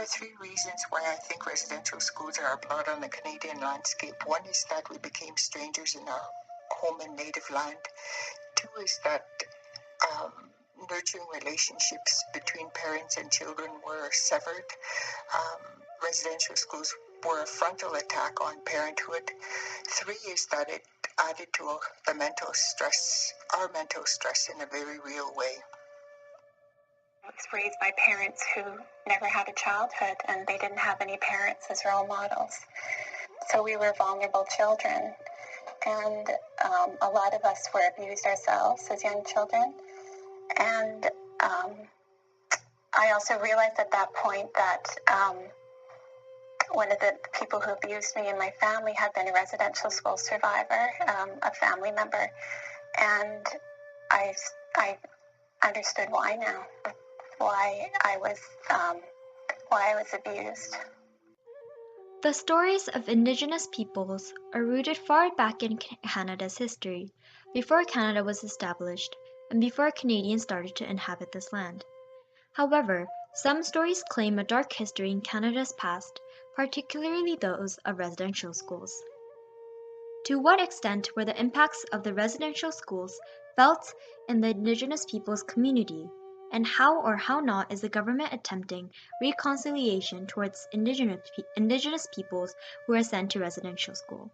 are three reasons why I think residential schools are a blot on the Canadian landscape. One is that we became strangers in our home and native land. Two is that nurturing relationships between parents and children were severed. Residential schools were a frontal attack on parenthood. Three is that it added to our mental stress in a very real way. I was raised by parents who never had a childhood, and they didn't have any parents as role models. So we were vulnerable children, and a lot of us were abused ourselves as young children. And I also realized at that point that one of the people who abused me in my family had been a residential school survivor, a family member, and I understood why now, why I was abused. The stories of Indigenous peoples are rooted far back in Canada's history, before Canada was established and before Canadians started to inhabit this land. However, some stories claim a dark history in Canada's past, particularly those of residential schools. To what extent were the impacts of the residential schools felt in the Indigenous peoples community, and how or how not is the government attempting reconciliation towards Indigenous peoples who are sent to residential school?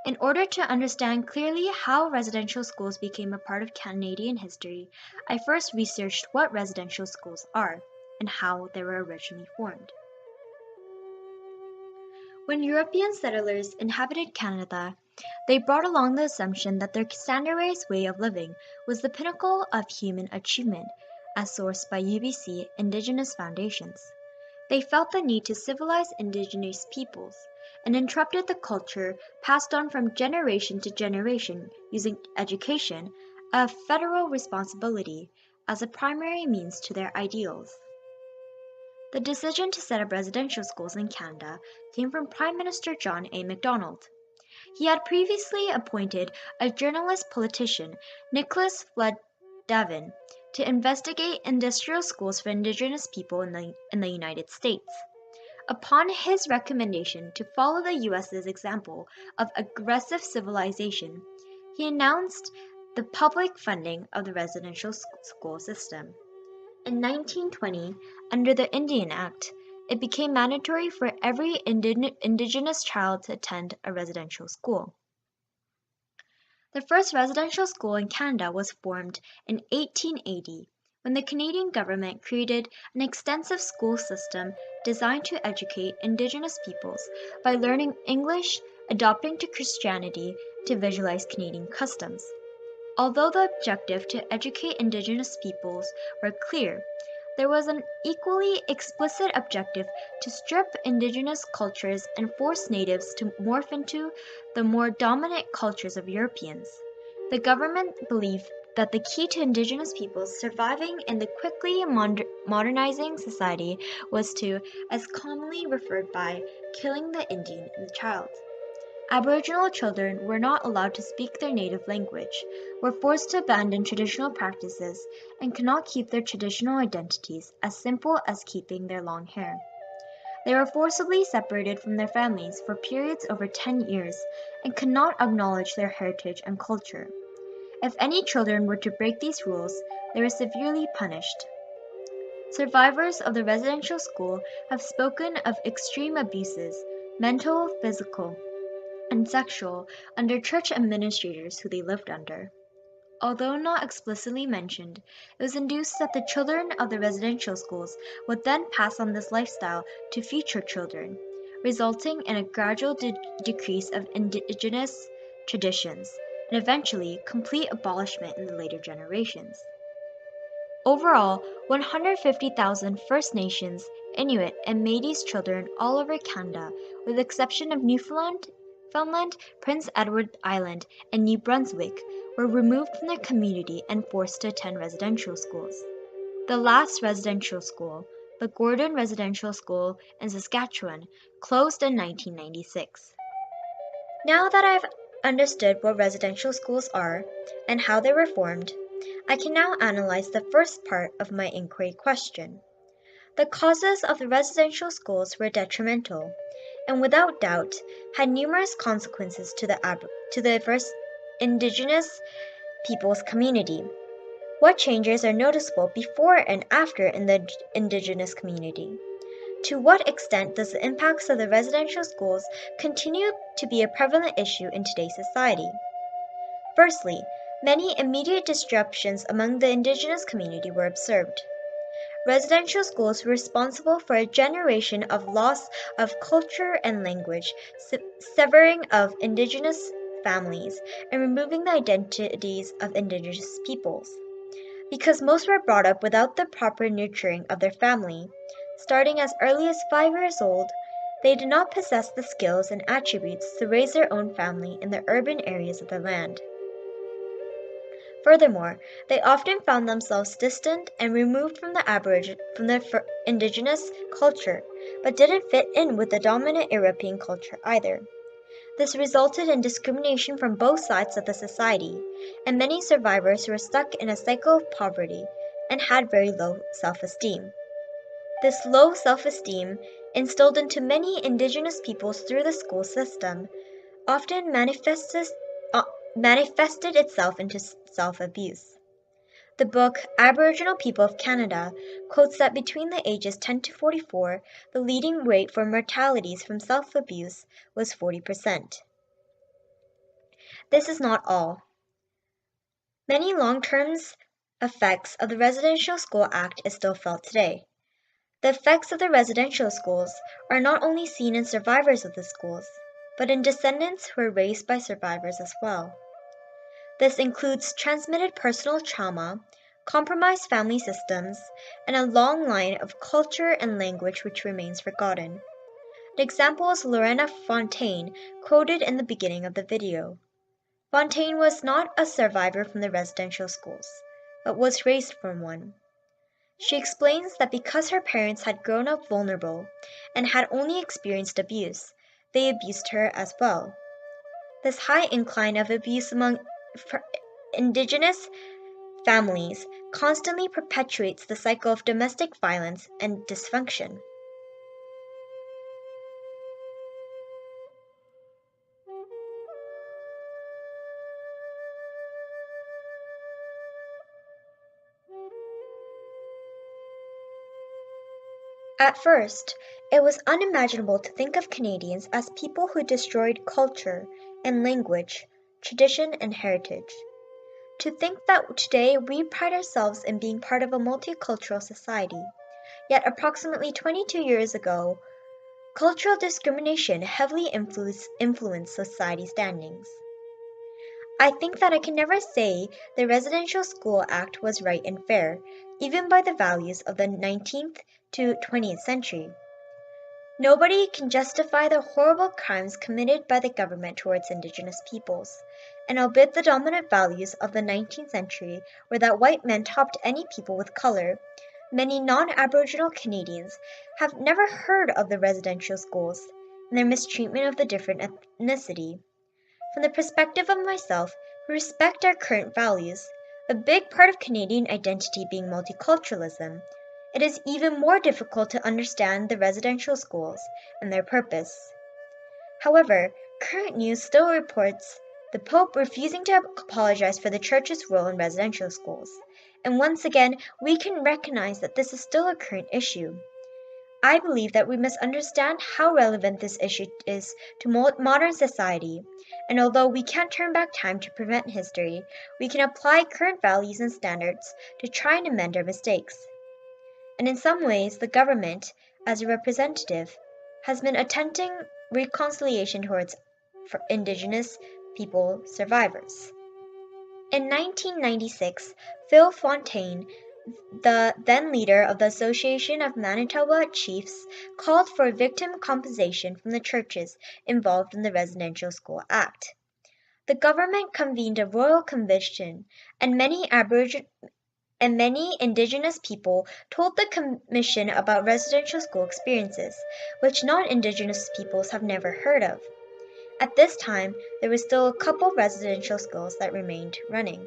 In order to understand clearly how residential schools became a part of Canadian history, I first researched what residential schools are and how they were originally formed. When European settlers inhabited Canada, they brought along the assumption that their standardized way of living was the pinnacle of human achievement, as sourced by UBC Indigenous Foundations. They felt the need to civilize Indigenous peoples and interrupted the culture passed on from generation to generation using education, a federal responsibility, as a primary means to their ideals. The decision to set up residential schools in Canada came from Prime Minister John A. Macdonald. He had previously appointed a journalist politician, Nicholas Flood Davin, to investigate industrial schools for Indigenous people in the United States. Upon his recommendation to follow the U.S.'s example of aggressive civilization, he announced the public funding of the residential school system. In 1920, under the Indian Act, it became mandatory for every Indigenous child to attend a residential school. The first residential school in Canada was formed in 1880 when the Canadian government created an extensive school system designed to educate Indigenous peoples by learning English, adopting to Christianity to visualize Canadian customs. Although the objective to educate Indigenous peoples were clear, there was an equally explicit objective to strip Indigenous cultures and force natives to morph into the more dominant cultures of Europeans. The government believed that the key to Indigenous peoples surviving in the quickly modernizing society was to, as commonly referred by, killing the Indian in the child. Aboriginal children were not allowed to speak their native language, were forced to abandon traditional practices, and could not keep their traditional identities as simple as keeping their long hair. They were forcibly separated from their families for periods over 10 years and could not acknowledge their heritage and culture. If any children were to break these rules, they were severely punished. Survivors of the residential school have spoken of extreme abuses, mental, physical, and sexual, under church administrators who they lived under. Although not explicitly mentioned, it was induced that the children of the residential schools would then pass on this lifestyle to future children, resulting in a gradual decrease of Indigenous traditions, and eventually complete abolishment in the later generations. Overall, 150,000 First Nations, Inuit, and Métis children all over Canada, with the exception of Newfoundland, Prince Edward Island, and New Brunswick, were removed from their community and forced to attend residential schools. The last residential school, the Gordon Residential School in Saskatchewan, closed in 1996. Now that I've understood what residential schools are and how they were formed, I can now analyze the first part of my inquiry question. The causes of the residential schools were detrimental, and without doubt had numerous consequences to the first indigenous peoples community. What changes are noticeable before and after in the indigenous community? To what extent does the impacts of the residential schools continue to be a prevalent issue in today's society? Firstly, many immediate disruptions among the indigenous community were observed. Residential schools were responsible for a generation of loss of culture and language, severing of indigenous families, and removing the identities of indigenous peoples. Because most were brought up without the proper nurturing of their family, starting as early as 5 years old, they did not possess the skills and attributes to raise their own family in the urban areas of the land. Furthermore, they often found themselves distant and removed from the indigenous culture, but didn't fit in with the dominant European culture either. This resulted in discrimination from both sides of the society, and many survivors were stuck in a cycle of poverty and had very low self-esteem. This low self-esteem, instilled into many indigenous peoples through the school system, often manifested itself into self-abuse. The book Aboriginal People of Canada quotes that between the ages 10 to 44, the leading rate for mortalities from self-abuse was 40%. This is not all. Many long-term effects of the Residential School Act is still felt today. The effects of the residential schools are not only seen in survivors of the schools, but in descendants who are raised by survivors as well. This includes transmitted personal trauma, compromised family systems, and a long line of culture and language which remains forgotten. An example is Lorena Fontaine, quoted in the beginning of the video. Fontaine was not a survivor from the residential schools, but was raised from one. She explains that because her parents had grown up vulnerable and had only experienced abuse, they abused her as well. This high incline of abuse among indigenous families constantly perpetuates the cycle of domestic violence and dysfunction. At first, it was unimaginable to think of Canadians as people who destroyed culture and language, tradition and heritage. To think that today we pride ourselves in being part of a multicultural society, yet approximately 22 years ago, cultural discrimination heavily influenced society standings. I think that I can never say the Residential School Act was right and fair, even by the values of the 19th to 20th century. Nobody can justify the horrible crimes committed by the government towards Indigenous peoples, and albeit the dominant values of the 19th century were that white men topped any people with color, many non-Aboriginal Canadians have never heard of the residential schools and their mistreatment of the different ethnicity. From the perspective of myself, who respect our current values, a big part of Canadian identity being multiculturalism, it is even more difficult to understand the residential schools and their purpose. However, current news still reports the Pope refusing to apologize for the Church's role in residential schools, and once again we can recognize that this is still a current issue. I believe that we must understand how relevant this issue is to modern society, and although we can't turn back time to prevent history, we can apply current values and standards to try and amend our mistakes. And in some ways, the government, as a representative, has been attempting reconciliation towards Indigenous people survivors. In 1996, Phil Fontaine, the then leader of the Association of Manitoba Chiefs, called for victim compensation from the churches involved in the Residential School Act. The government convened a royal convention, and many Indigenous people told the commission about residential school experiences, which non-Indigenous peoples have never heard of. At this time, there were still a couple residential schools that remained running.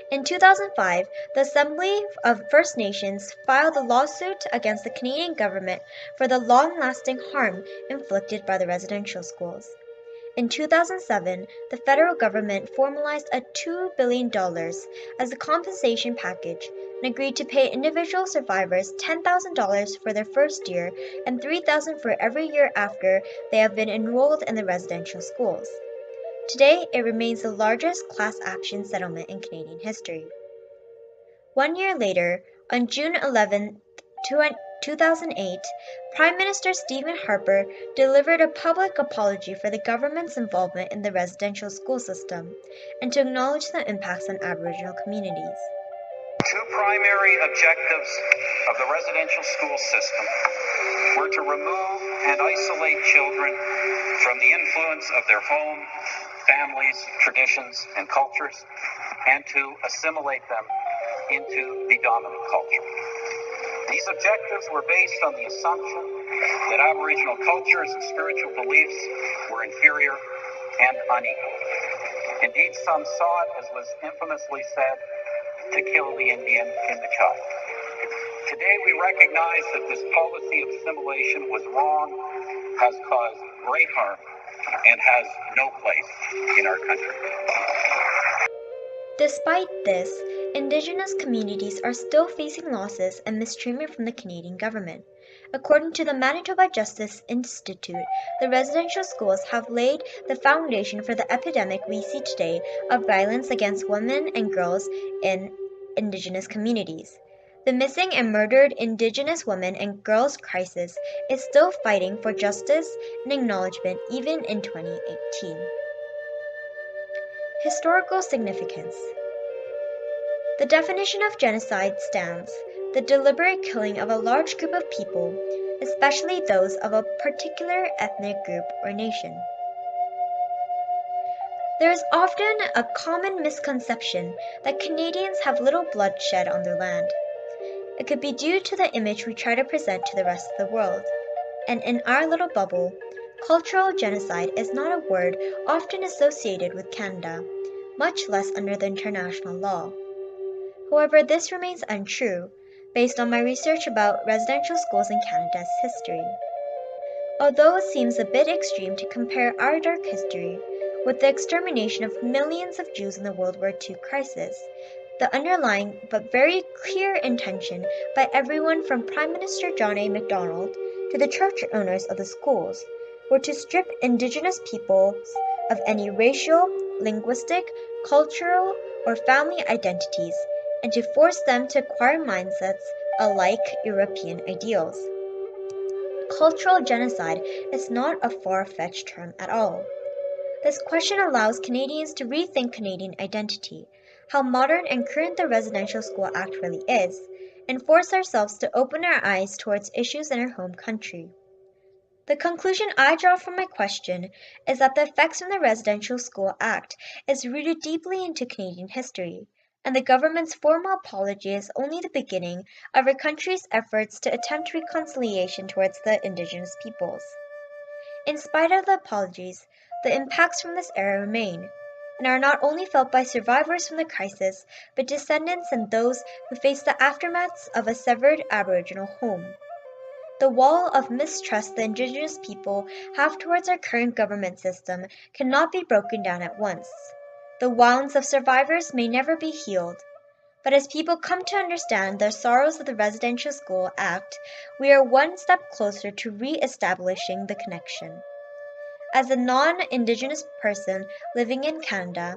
In 2005, the Assembly of First Nations filed a lawsuit against the Canadian government for the long-lasting harm inflicted by the residential schools. In 2007, the federal government formalized a $2 billion as a compensation package and agreed to pay individual survivors $10,000 for their first year and $3,000 for every year after they have been enrolled in the residential schools. Today, it remains the largest class action settlement in Canadian history. 1 year later, on June 11, 2008, Prime Minister Stephen Harper delivered a public apology for the government's involvement in the residential school system and to acknowledge the impacts on Aboriginal communities. Two primary objectives of the residential school system were to remove and isolate children from the influence of their home, families, traditions, and cultures, and to assimilate them into the dominant culture. These objectives were based on the assumption that Aboriginal cultures and spiritual beliefs were inferior and unequal. Indeed, some saw it, as was infamously said, to kill the Indian in the child. Today, we recognize that this policy of assimilation was wrong, has caused great harm, and has no place in our country. Despite this, Indigenous communities are still facing losses and mistreatment from the Canadian government. According to the Manitoba Justice Institute, the residential schools have laid the foundation for the epidemic we see today of violence against women and girls in Indigenous communities. The missing and murdered Indigenous women and girls crisis is still fighting for justice and acknowledgement even in 2018. Historical significance. The definition of genocide stands the deliberate killing of a large group of people, especially those of a particular ethnic group or nation. There is often a common misconception that Canadians have little bloodshed on their land. It could be due to the image we try to present to the rest of the world. And in our little bubble, cultural genocide is not a word often associated with Canada, much less under the international law. However, this remains untrue, based on my research about residential schools in Canada's history. Although it seems a bit extreme to compare our dark history with the extermination of millions of Jews in the World War II crisis, the underlying but very clear intention by everyone from Prime Minister John A. Macdonald to the church owners of the schools were to strip Indigenous peoples of any racial, linguistic, cultural, or family identities and to force them to acquire mindsets alike European ideals. Cultural genocide is not a far-fetched term at all. This question allows Canadians to rethink Canadian identity, how modern and current the Residential School Act really is, and force ourselves to open our eyes towards issues in our home country. The conclusion I draw from my question is that the effects from the Residential School Act is rooted deeply into Canadian history, and the government's formal apology is only the beginning of our country's efforts to attempt reconciliation towards the Indigenous peoples. In spite of the apologies, the impacts from this era remain, and are not only felt by survivors from the crisis, but descendants and those who face the aftermaths of a severed Aboriginal home. The wall of mistrust the Indigenous people have towards our current government system cannot be broken down at once. The wounds of survivors may never be healed, but as people come to understand the sorrows of the Residential School Act, we are one step closer to re-establishing the connection. As a non-Indigenous person living in Canada,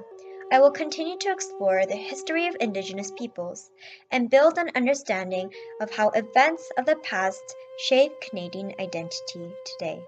I will continue to explore the history of Indigenous peoples and build an understanding of how events of the past shape Canadian identity today.